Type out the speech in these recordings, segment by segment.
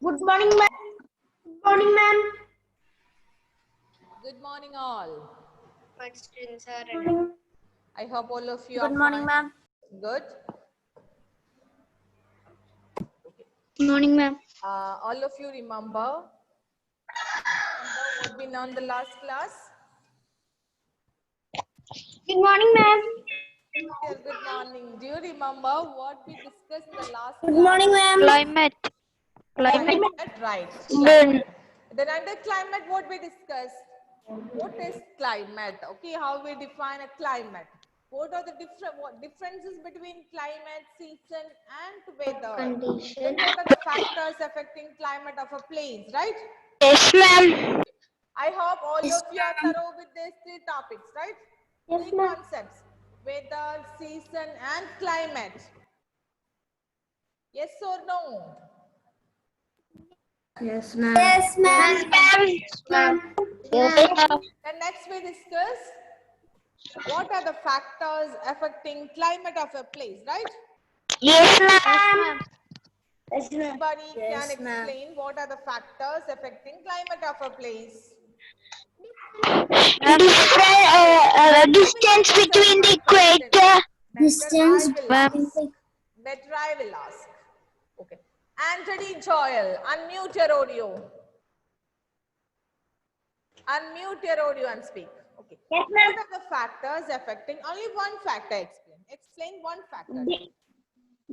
Good morning, ma'am. Good morning, ma'am. Good morning, all. But students are ready. I hope all of you Good are morning, fine. ma'am. Good. Good morning, ma'am. All of you remember what we learned the last class? Good morning, ma'am. Dear, good morning. Do you remember what we discussed in the last Good class? morning, ma'am. Climate. Climate, right. Good. Climate. Then under climate, what we discussed? What is climate? Okay, how we define a climate? What are the differences between climate, season, and weather? Condition. Then what are the factors affecting climate of a place, right? Yes, ma'am. I hope all Yes, of you are thorough with these three topics, right? Yes, Three ma'am. concepts: weather, season, and climate. Yes or no? Yes, ma'am. Yes, ma'am. Ma'am. And next we discuss what are the factors affecting climate of a place, right? Yes, ma'am. Yes, ma'am. Anybody can Yes, ma'am. explain what are the factors affecting climate of a place? Distance between the equator. Distance. Better I will ask. Okay. Anthony Joel, unmute your audio. Unmute your audio and speak. Okay. Yes, ma'am. What are the factors affecting? Only one factor explain. Explain one factor.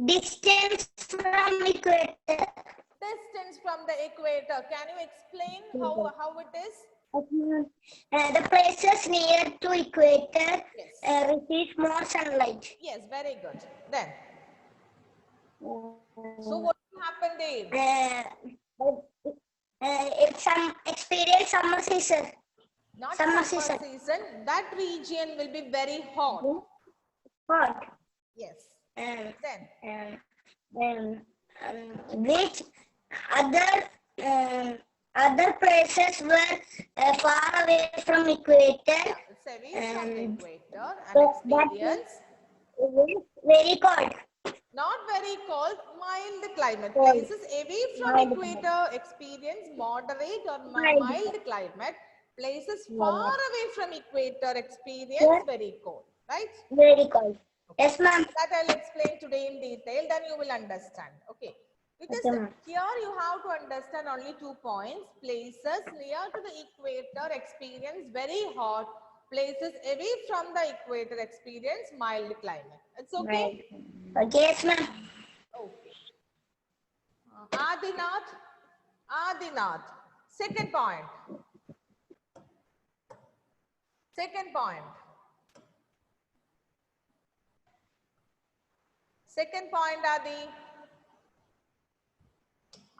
Distance from equator. Distance from the equator. Can you explain how it is? The places near to equator Yes. receive more sunlight. Yes, very good. Then, so what will happen there? It's some experience summer season. Not Summer summer season. season. That region will be very hot. Hot. Yes. Then Then, which other places were far away from equator. yeah, it's away from the And equator and that experience is very cold. not very cold, mild climate. Cold. Places away from Mild. equator experience moderate or Mild. mild climate. Places Mild. far away from equator experience Yeah. very cold. Right? Very cold. Yes, ma'am. That I'll explain today in detail, then you will understand. Okay. Because Okay, ma'am. here you have to understand only 2 points. Places near to the equator experience very hot. Places away from the equator experience mild climate. It's okay? Right. Okay, yes, ma'am. Okay. Adinath. Second point. Second point. Second point, Adi.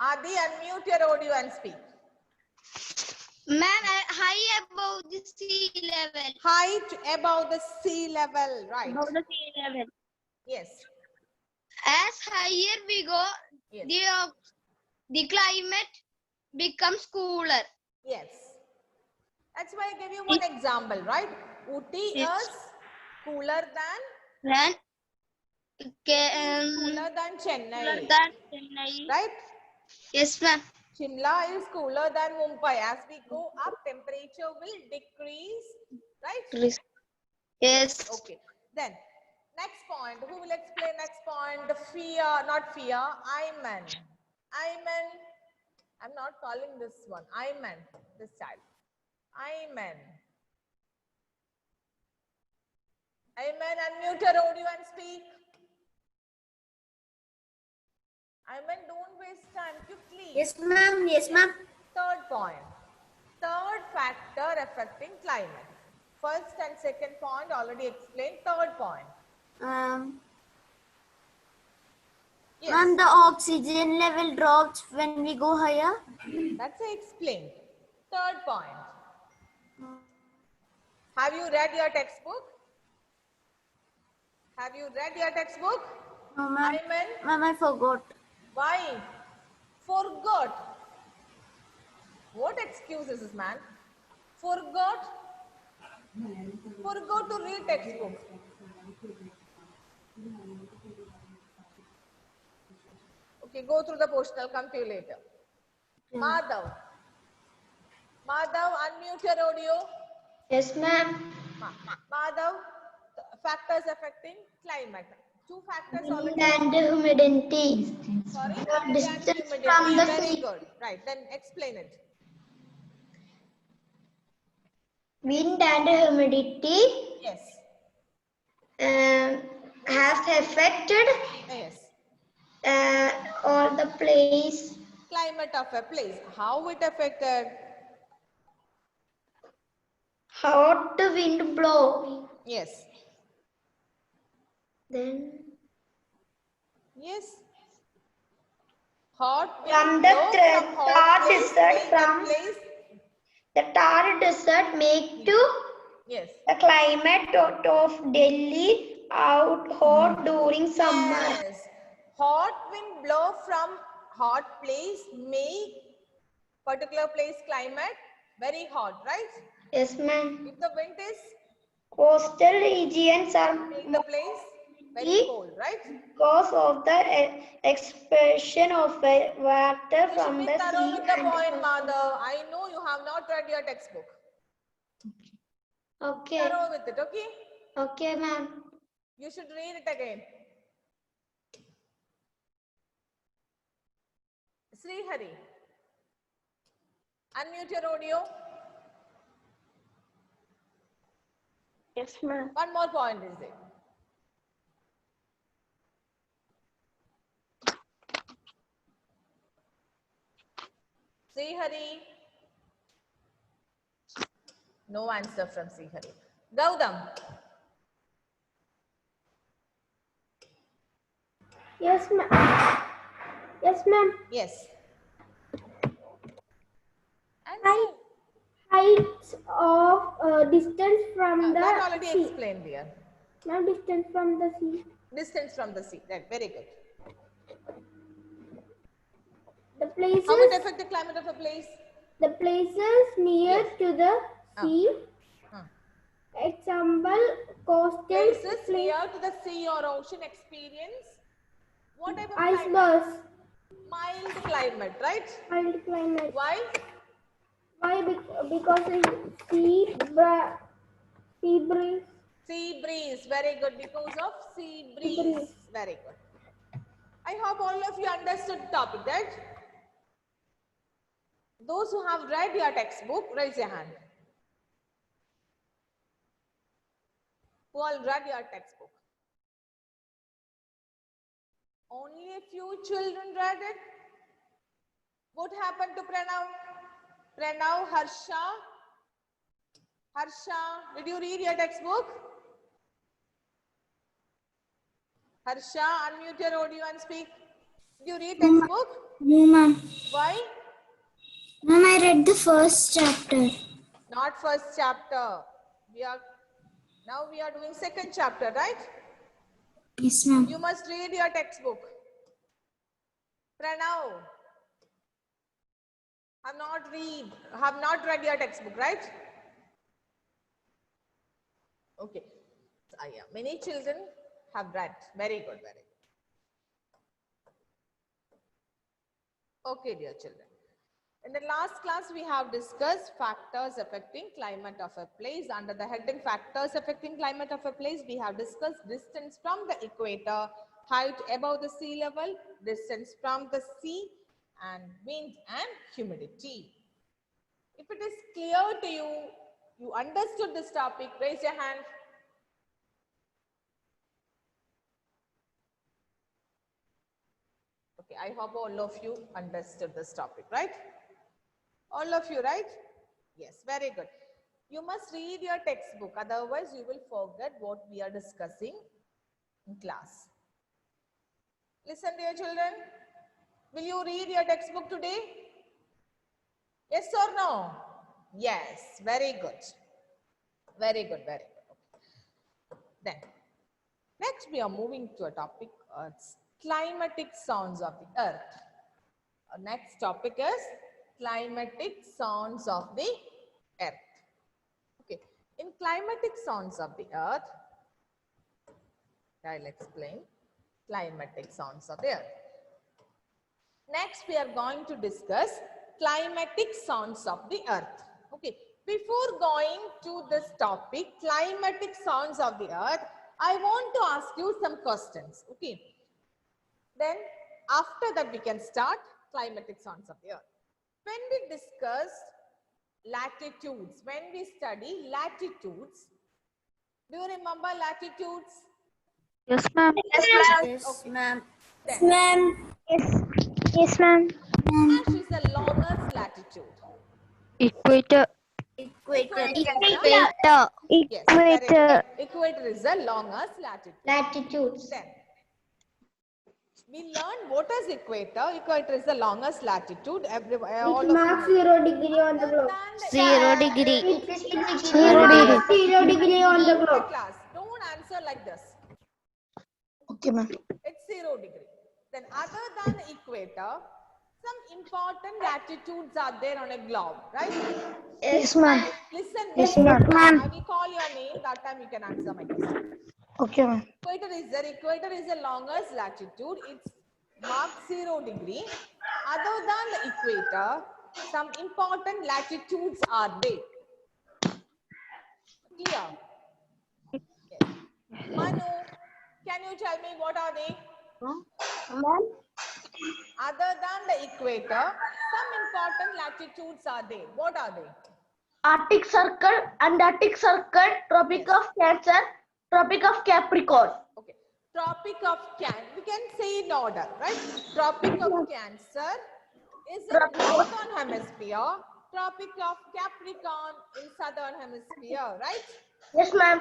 Adi, unmute your audio and speak. Ma'am, high above the sea level. Height above the sea level, right? Above the sea level. Yes. As higher we go, Yes. the climate becomes cooler. Yes. That's why I gave you one example, right? Ooty Yes. is cooler than Then, cooler than Chennai, Chennai. right? Yes, ma'am. Shimla is cooler than Mumbai. As we go up, temperature will decrease, right? Yes. Okay. Then, next point. Who will explain next point? Fear, not fear. Ayman. Ayman. I'm not calling this one. Ayman. This child. Ayman. Ayman, unmute your audio and speak. Ayman, don't waste time. Quickly. Yes, ma'am. Yes, ma'am. Third point. Third factor affecting climate. First and second point already explained. Third point. Yes. Ma'am, the oxygen level drops when we go higher. That's explained. Third point. Have you read your textbook? Have you read your textbook? No, ma'am. Ayman? Ma'am, I forgot. Why? Forgot. What excuse is this, man? Forgot? Forgot to read textbook. Okay, go through the portion. I'll come to you later. Madhav. Madhav, unmute your audio. Yes, ma'am. Madhav, factors affecting climate. Two factors Wind already. and humidity. Sorry, The wind and distance humidity. from the Very sea. good. Right, then explain it. Wind and humidity Yes. has affected Yes. all the place. Climate of a place. How it affected? Hot wind blow. Yes. Then Yes. Hot wind from blow the from hot Thar place, desert, make a from place. the Thar desert make to Yes. the climate of Delhi out hot during summer. Yes. Hot wind blow from hot place, make particular place climate very hot, right? Yes, ma'am. If the wind is, Coastal regions are make the place very cold, right? because of the expansion of water You should from be the thorough sea with the and point, Madhav. I know you have not read your textbook. okay. Thorough with it, okay? Okay, ma'am. You should read it again. Sri Hari, unmute your audio. Yes, ma'am. One more point is there. Sri Hari. No answer from Sri Hari. Gautam. Yes, ma'am. Yes, ma'am. Yes. Height, heights of distance from That the already sea. explained here. Now distance from the sea. Distance from the sea. Right, very good. The places, How it affect the climate of a place? near Yes. to the sea. Example, coastal Places place, near to the sea or ocean experience what type of climate? icebergs, Mild climate, right? mild climate. Why? Why? Because of sea breeze. Sea breeze. Very good. Because of sea breeze. breeze. Very good. I hope all of you understood the topic, right? Those who have read your textbook, raise your hand. Who all read your textbook? Only a few children read it. What happened to Pranav? Pranav, Harsha? Harsha, did you read your textbook? Harsha, unmute your audio and speak. Did you read textbook? No, ma'am. Why? Ma'am, I read the first chapter. Not first chapter. Now we are doing second chapter, right? Yes, ma'am. You must read your textbook. Pranav, have not read your textbook, right? Okay. Yeah, many children have read. Very good, very good. Okay, dear children. In the last class, we have discussed factors affecting climate of a place. Under the heading factors affecting climate of a place, we have discussed distance from the equator, height above the sea level, distance from the sea, and wind and humidity. If it is clear to you, you understood this topic, raise your hand. Okay, I hope all of you understood this topic, right? All of you, right? Yes, very good. You must read your textbook, otherwise you will forget what we are discussing in class. Listen, dear children. Will you read your textbook today? Yes or no? Yes, very good. Very good, very good. Then, next we are moving to a topic, climatic sounds of the earth. Our next topic is climatic sounds of the earth. Okay, in climatic sounds of the earth, I'll explain climatic sounds of the earth. Next, we are going to discuss climatic zones of the earth. Okay, before going to this topic, climatic zones of the earth, I want to ask you some questions. Okay, then after that we can start climatic zones of the earth. When we discuss latitudes, when we study latitudes, do you remember latitudes? Yes, ma'am. Yes, ma'am. Then, Ma'am. Yes, ma'am. dash is the longest latitude. Equator. Equator. Equator is the, Equator. yes, very good. Equator. Equator is the longest latitude. Latitudes. Then we learn what is equator. Equator is the longest latitude. All of you Mark know. 0 degree on the Other globe. than the 0 degree. Zero degree. 0 Leave degree on the the globe. class. Don't answer like this. Okay, ma'am. It's 0 degree. Then other than the equator, some important latitudes are there on a globe, right? Yes, ma'am. Listen, Yes, very ma'am. good. I will call your name. That time you can answer my question. Okay, ma'am. Equator is the longest latitude. It's marked 0 degree. Other than the equator, some important latitudes are there. Clear? Yes. Manu, can you tell me what are they? Other than the equator, some important latitudes are there. What are they? Arctic Circle, Antarctic Circle, Tropic Yes. of Cancer, Tropic of Capricorn. Okay. Tropic of Cancer, we can say in order, right? Tropic of Cancer is in northern hemisphere. Tropic of Capricorn in southern hemisphere, right? Yes, ma'am.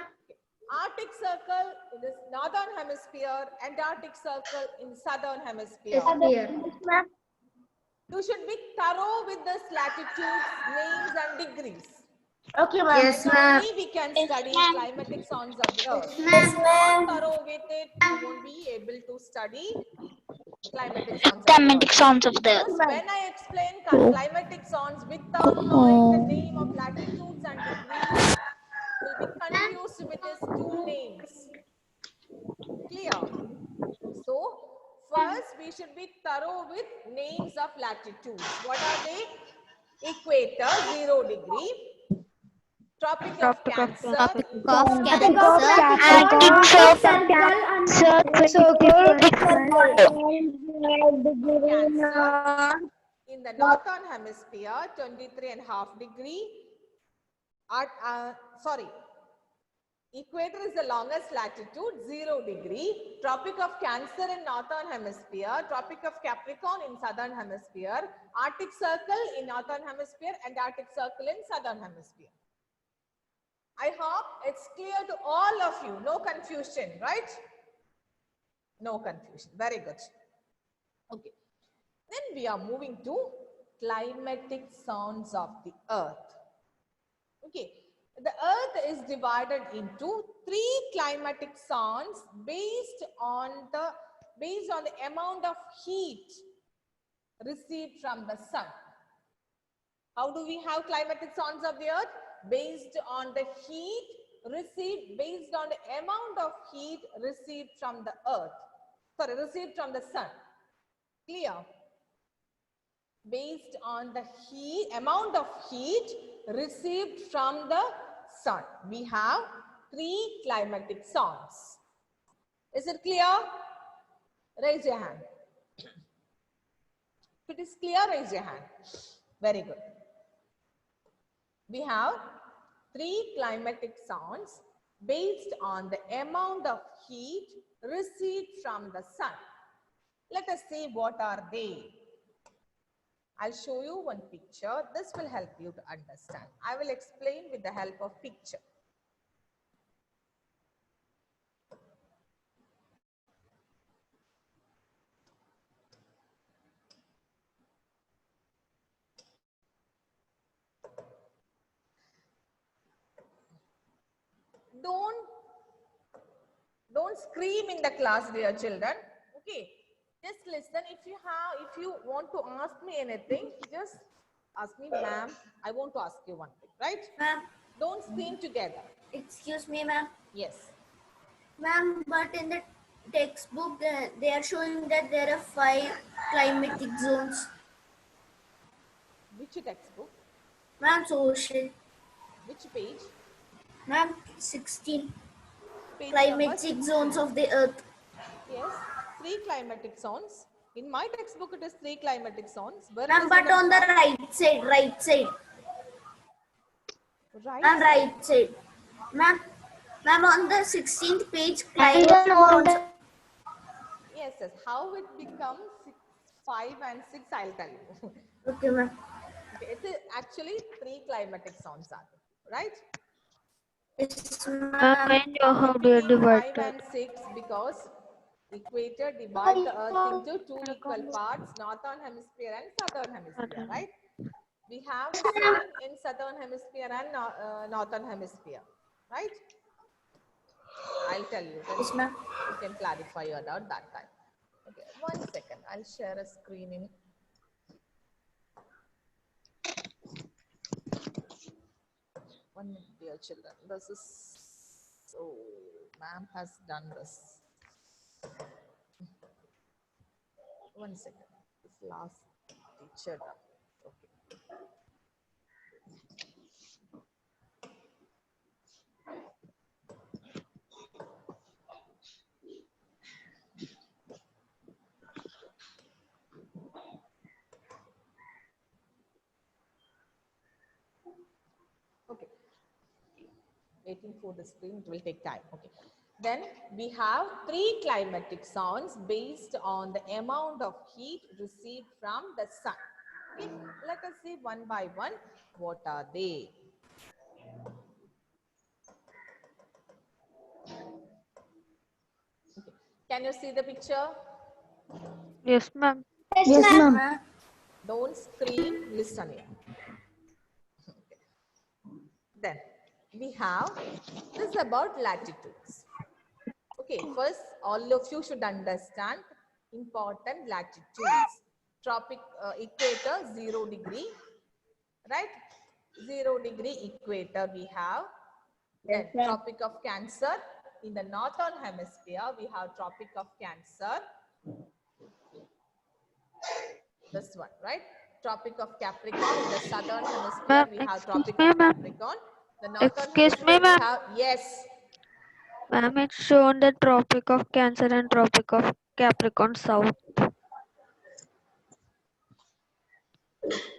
Arctic Circle in the northern hemisphere, Antarctic Circle in southern hemisphere. Yes, ma'am. You should be thorough with this latitudes, names and degrees. Okay, ma'am. Yes, Then ma'am. only we can study climatic zones of the earth. Yes, Not ma'am. thorough with it, you won't be able to study climatic zones of the Climatic earth. zones of the Because when I explain climatic zones without knowing the name of latitudes and degrees, will be confused with these two names. Clear? So, first we should be thorough with names of latitudes. What are they? Equator, 0 degree. Tropic of Cancer. Arctic Cancer in the northern hemisphere, 23.5 degree. Equator is the longest latitude, 0 degree. Tropic of Cancer in northern hemisphere, Tropic of Capricorn in southern hemisphere, Arctic Circle in northern hemisphere, and Arctic Circle in southern hemisphere. I hope it's clear to all of you. No confusion, right? No confusion. Very good. Okay. Then we are moving to climatic zones of the earth. Okay. The earth is divided into 3 climatic zones based on the amount of heat received from the sun. How do we have climatic zones of the earth? Based on the heat received, based on the amount of heat received from the earth. Sorry, received from the sun. Clear? Based on the amount of heat received from the sun. We have 3 climatic zones. Is it clear? Raise your hand. If it is clear, raise your hand. Very good. We have 3 climatic zones based on the amount of heat received from the sun. Let us see what are they. I'll show you one picture. This will help you to understand. I will explain with the help of picture. Don't scream in the class, dear children. Okay. Just listen. If you want to ask me anything, just ask me, ma'am. I want to ask you one thing, right? Ma'am, Don't scream together. excuse me, ma'am. Yes. Ma'am, but in the textbook, they are showing that there are 5 climatic zones. Which textbook? Ma'am, social. Which page? Ma'am, 16. Page number Climatic 16. zones of the earth. Yes, 3 climatic zones. In my textbook, it is 3 climatic zones. Where it Ma'am, is but written on the five? right side, right side. Right Ma'am, side. right side. Ma'am, on the 16th page, And climatic on zones. the Yes, yes. How it becomes 6, 5 and 6, I'll tell you. Okay, ma'am. Okay, it is actually 3 climatic zones are there, right? Yes, ma'am, ma'am. I know How how it do you became divide 5 that. and 6 because equator divide the earth into 2 equal parts, northern hemisphere and southern hemisphere, right? We have the same in southern hemisphere and northern hemisphere, right? I'll tell you, then Yes, ma'am. you can clarify about that time. Okay, 1 second. I'll share a screen in. One minute, dear children. This is so ma'am has done this. 1 second. This last teacher done. Okay. Okay. Waiting for the screen, it will take time. Okay. Then we have 3 climatic zones based on the amount of heat received from the sun. Okay. Let us see one by one. What are they? Okay. Can you see the picture? Yes, ma'am. Yes, ma'am. Don't scream, listen here. Then we have this about latitudes. Okay, first all of you should understand important latitudes. Tropic equator 0 degree, right? 0 degree equator we have. Then Tropic of Cancer in the northern hemisphere we have Tropic of Cancer. This one, right? Tropic of Capricorn in the southern hemisphere Ma'am, we have excuse Tropic me, of ma'am. Capricorn. The northern Excuse me, hemisphere we ma'am. have, yes. Ma'am, it's shown the Tropic of Cancer and Tropic of Capricorn South.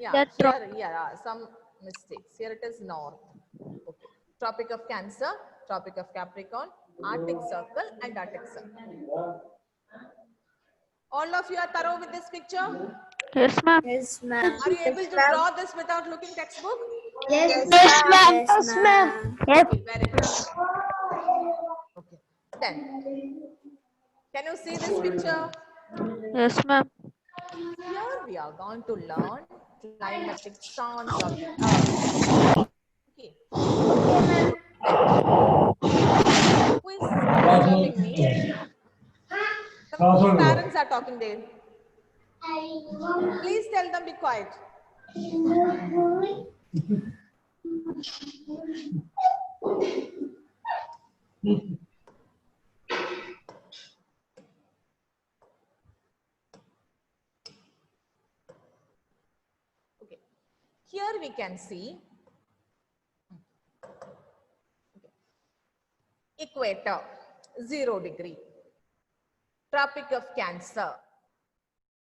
Yeah, That here are some mistakes. Here it is north. Okay. Tropic of Cancer, Tropic of Capricorn, Arctic Circle and Arctic Circle. All of you are thorough with this picture? Yes, ma'am. Yes, ma'am. Are you able to draw this without looking textbook? Yes, Yes, ma'am. Yes, ma'am. Okay, very good. Okay. Then, can you see this picture? Yes, ma'am. Here we are going to learn climatic zones of the earth. Okay. Who is disturbing me? Some parents are talking there. Please tell them be quiet. Okay. Here we can see equator 0 degree. Tropic of Cancer.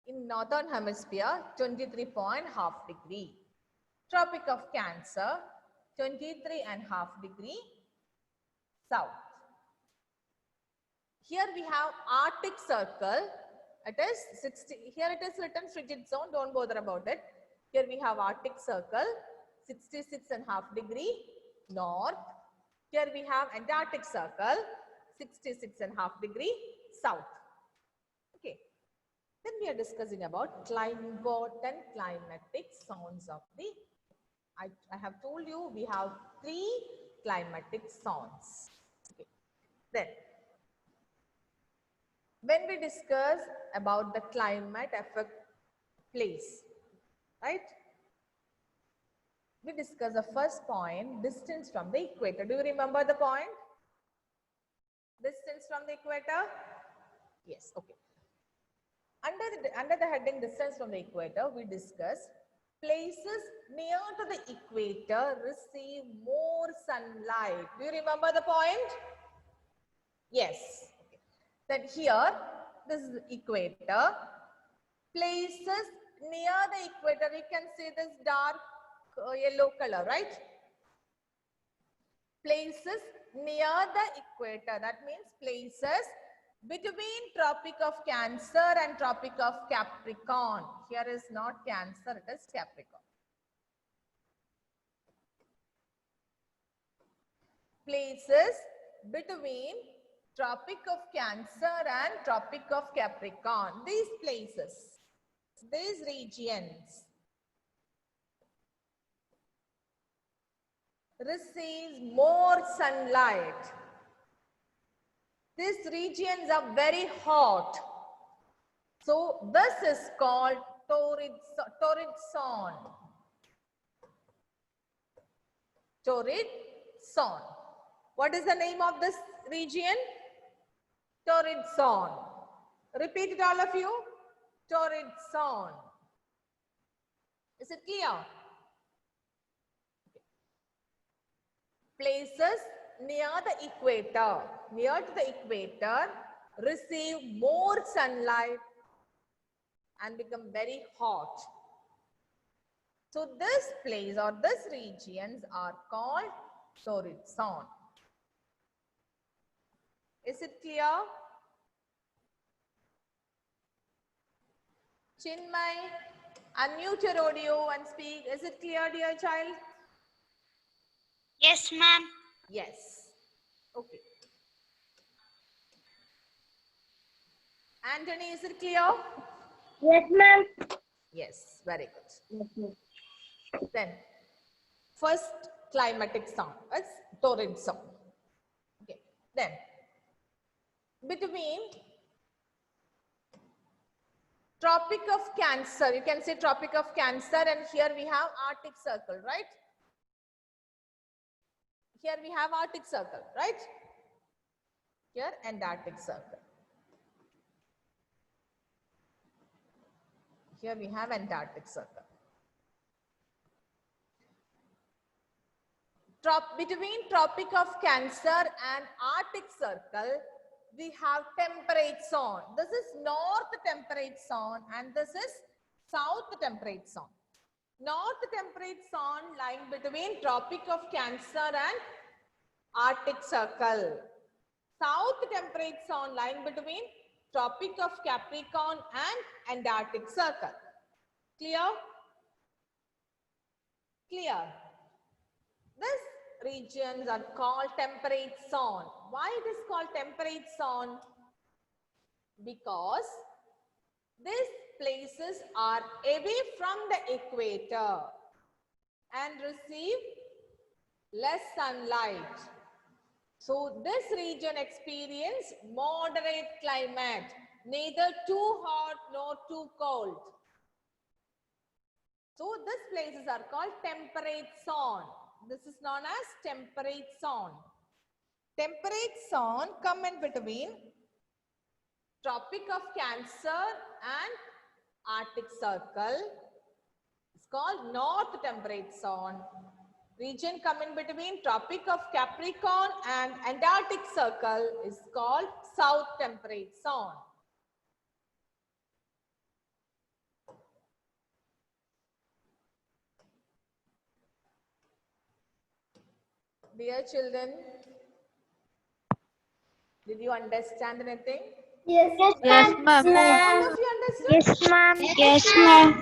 In northern hemisphere 23.5 degree. Tropic of Cancer 23.5 degree south. Here we have Arctic Circle. It is 60. Here it is written frigid zone. Don't bother about it. Here we have Arctic Circle 66.5 degree north. Here we have Antarctic Circle 66.5 degree south. Okay. Then we are discussing about important climatic zones of the. I have told you we have 3 climatic zones. Okay. Then, when we discuss about the climate affect place, right? We discuss the first point, distance from the equator. Do you remember the point? Distance from the equator? Yes, okay. Under the heading distance from the equator, we discuss Places near to the equator receive more sunlight. Do you remember the point? Yes. Then here, this is the equator. Places near the equator, you can see this dark yellow color, right? Places near the equator, that means places between Tropic of Cancer and Tropic of Capricorn. Here is not Cancer, it is Capricorn. Places between Tropic of Cancer and Tropic of Capricorn. These places, these regions receive more sunlight. These regions are very hot. So this is called torrid zone. Torrid zone. What is the name of this region? Torrid zone. Repeat it, all of you. Torrid zone. Is it clear? Places near the equator, near to the equator, receive more sunlight and become very hot. So this place or this regions are called torrid zone. Is it clear? Chinmay, unmute your audio and speak. Is it clear, dear child? Yes, ma'am. Yes. Okay. Anthony, is it clear? Yes, ma'am. Yes, very good. Then, first climatic zone is torrid zone. Okay. Then, between Tropic of Cancer, you can say Tropic of Cancer, and here we have Arctic Circle, right? Here we have Arctic Circle, right? Here Antarctic Circle. Here we have Antarctic Circle. Between Tropic of Cancer and Arctic Circle, we have temperate zone. This is north temperate zone and this is south temperate zone. North temperate zone lying between Tropic of Cancer and Arctic Circle. South temperate zone lying between Tropic of Capricorn and Antarctic Circle. Clear? Clear. These regions are called temperate zone. Why it is called temperate zone? Because these places are away from the equator and receive less sunlight. So this region experience moderate climate, neither too hot nor too cold. So these places are called temperate zone. This is known as temperate zone. Temperate zone come in between Tropic of Cancer and Arctic Circle. It's called North Temperate Zone. Region come in between Tropic of Capricorn and Antarctic Circle is called South Temperate Zone. Dear children, did you understand anything? Yes, Yes, ma'am. All of you understood? Yes, ma'am. Yes, ma'am.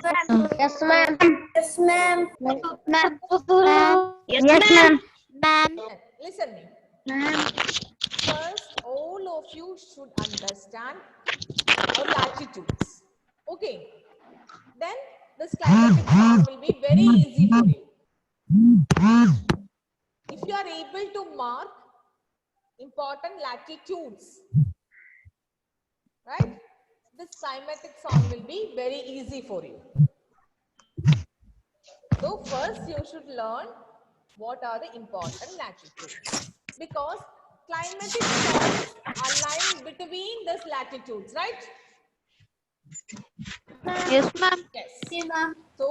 Yes, ma'am. Yes, ma'am. Yes, ma'am. Ma'am. Listen me. First, all of you should understand our latitudes. Okay. Then this climatic zone will be very easy for you. If you are able to mark important latitudes, right? This climatic zone will be very easy for you. So first you should learn what are the important latitudes, because climatic zones are lying between these latitudes, right? Yes, ma'am. Yes. Yes, ma'am. So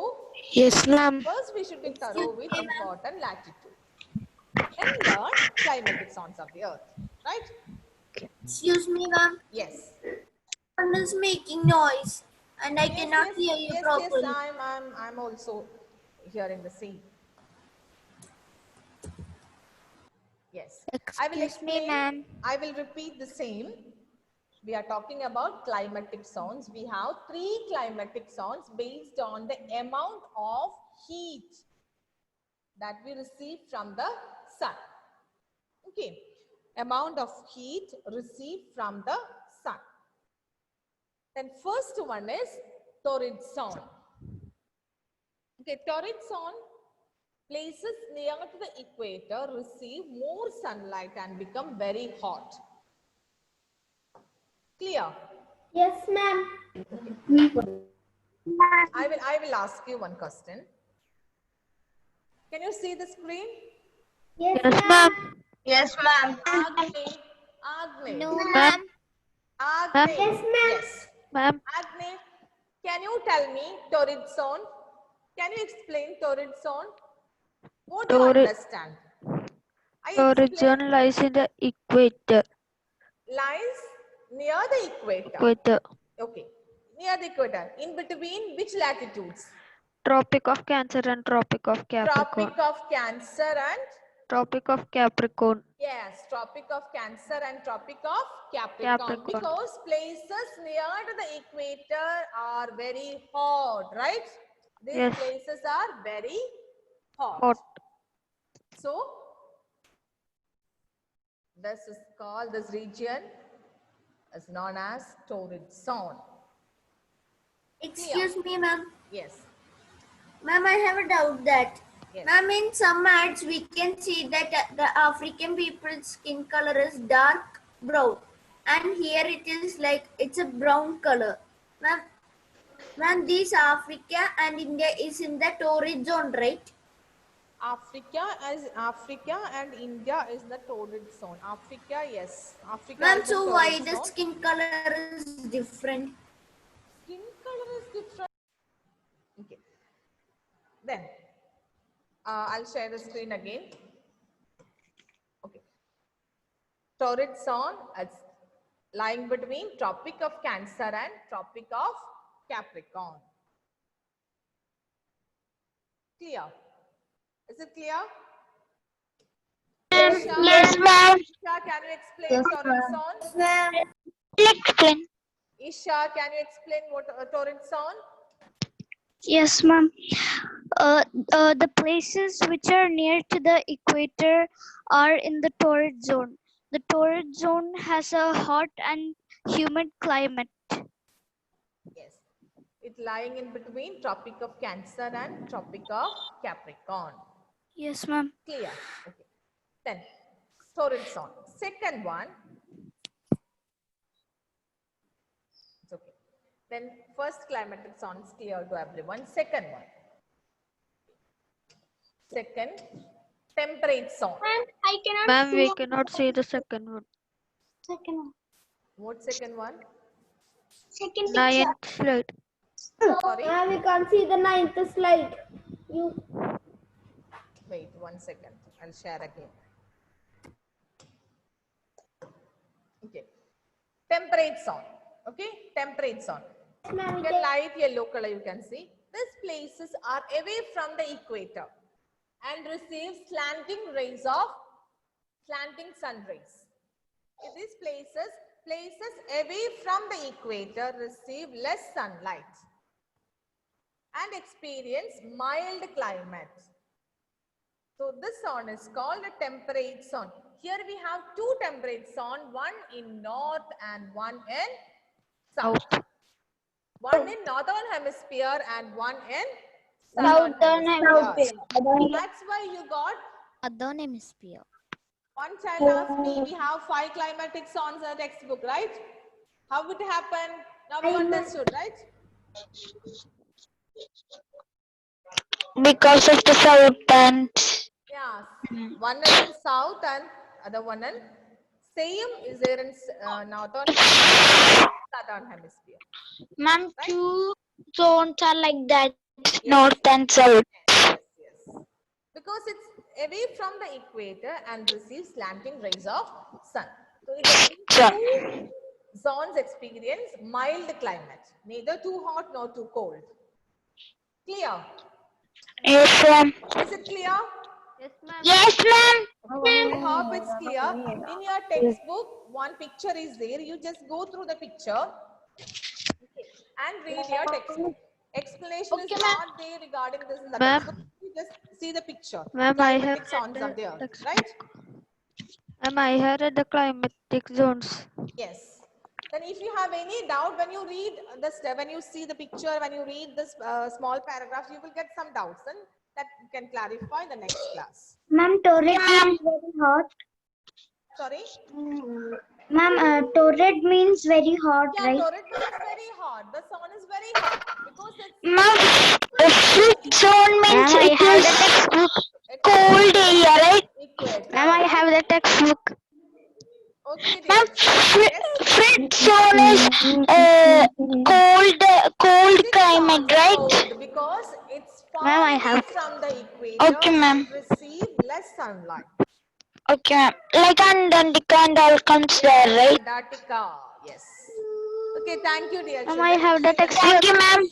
Yes, ma'am. first we should be thorough with important latitude. Then learn climatic zones of the earth. Right? Excuse me, ma'am. Yes. Someone is making noise and I cannot hear you yes, properly. I'm also hearing the same. Yes. I will explain. I will repeat the same. We are talking about climatic zones. We have 3 climatic zones based on the amount of heat that we receive from the sun. Okay. Amount of heat received from the sun. Then first one is torrid zone. Okay, torrid zone, places near to the equator receive more sunlight and become very hot. Clear? Yes, ma'am. I will ask you one question. Can you see the screen? Yes, Yes, ma'am. Yes, ma'am. Agne. No, Ma'am. ma'am. Agne. Yes, ma'am. Yes. Ma'am. Agne, can you tell me torrid zone? Can you explain torrid zone? What do you Torrid understand? I torrid explain zone lies in the equator. lies near the equator. Equator. Okay. Near the equator. In between which latitudes? Tropic of Cancer and Tropic of Capricorn. Tropic of Cancer and Tropic of Capricorn. yes, Tropic of Cancer and Tropic of Capricorn. Capricorn. Because places near to the equator are very hot, right? These Yes. places are very hot. Hot. So, this is called, this region is known as torrid zone. Excuse me, ma'am. Yes. Ma'am, I have a doubt that. Yes. Ma'am, in some ads, we can see that the African people's skin color is dark brown. And here it is like, it's a brown color. Ma'am, this Africa and India is in the torrid zone, right? Africa and India is the torrid zone. Africa, yes. Africa Ma'am, is the so why torrid the zone. skin color is different? Skin color is different. Okay. Then, I'll share the screen again. Okay. Torrid zone is lying between Tropic of Cancer and Tropic of Capricorn. Clear? Is it clear? Yes, ma'am. Isha, can you explain torrid zones? Ma'am. Explain. Isha, can you explain what a torrid zone? Yes, ma'am. The places which are near to the equator are in the torrid zone. The torrid zone has a hot and humid climate. Yes. It lying in between Tropic of Cancer and Tropic of Capricorn. Yes, ma'am. Clear? Okay. Then, torrid zone. Second one. It's okay. Then, first climatic zone is clear to everyone. Second one. Second, temperate zone. I cannot Ma'am, we cannot see the second one. Second. What second one? Second Ninth slide. Sorry? We can't see the 9th slide. You. Wait 1 second. I'll share again. Okay. Temperate zone. Okay. Temperate zone. The light yellow color you can see. These places are away from the equator and receive slanting sun rays. In these places away from the equator receive less sunlight and experience mild climate. So this zone is called a temperate zone. Here we have 2 temperate zones, one in north and one in south. One in northern hemisphere and one in southern hemisphere. That's why you got Southern hemisphere. one child asked me, we have 5 climatic zones in the textbook, right? How would it happen? Now we understood, right? Because of the south and Yeah, one is in south and other one in same is there in northern hemisphere, southern hemisphere. ma'am, 2 zones are like that. north and south. Yes. Because it's away from the equator and receives slanting rays of sun. So these two zones experience mild climate, neither too hot nor too cold. Clear? Yes, ma'am. Is it clear? Yes, ma'am. I hope it's clear. In your textbook, one picture is there. You just go through the picture and read your textbook. Explanation is not there regarding this in the Ma'am. textbook. You just see the picture. Ma'am, I have Climatic zones are there, right? Ma'am, I have read the climatic zones. Yes. Then if you have any doubt when you read this, when you see the picture, when you read this small paragraph, you will get some doubts and that you can clarify in the next class. Ma'am, torrid means very hot. Sorry? Ma'am, torrid means very hot, Yeah, right? torrid means very hot. The sun is very hot because it's Ma'am, fifth zone means it is cold area, right? equator. Ma'am, I have the textbook. Okay, Ma'am, dear. Yes. fifth zone is cold climate, right? Cold because it's far Ma'am, I away have- from the equator Okay, ma'am. and receive less sunlight. Okay, ma'am. Like Antarctica and all comes there, right? Antarctica, yes. Okay, thank you, dear Ma'am, children. I have the See you in textbook. Thank you, ma'am.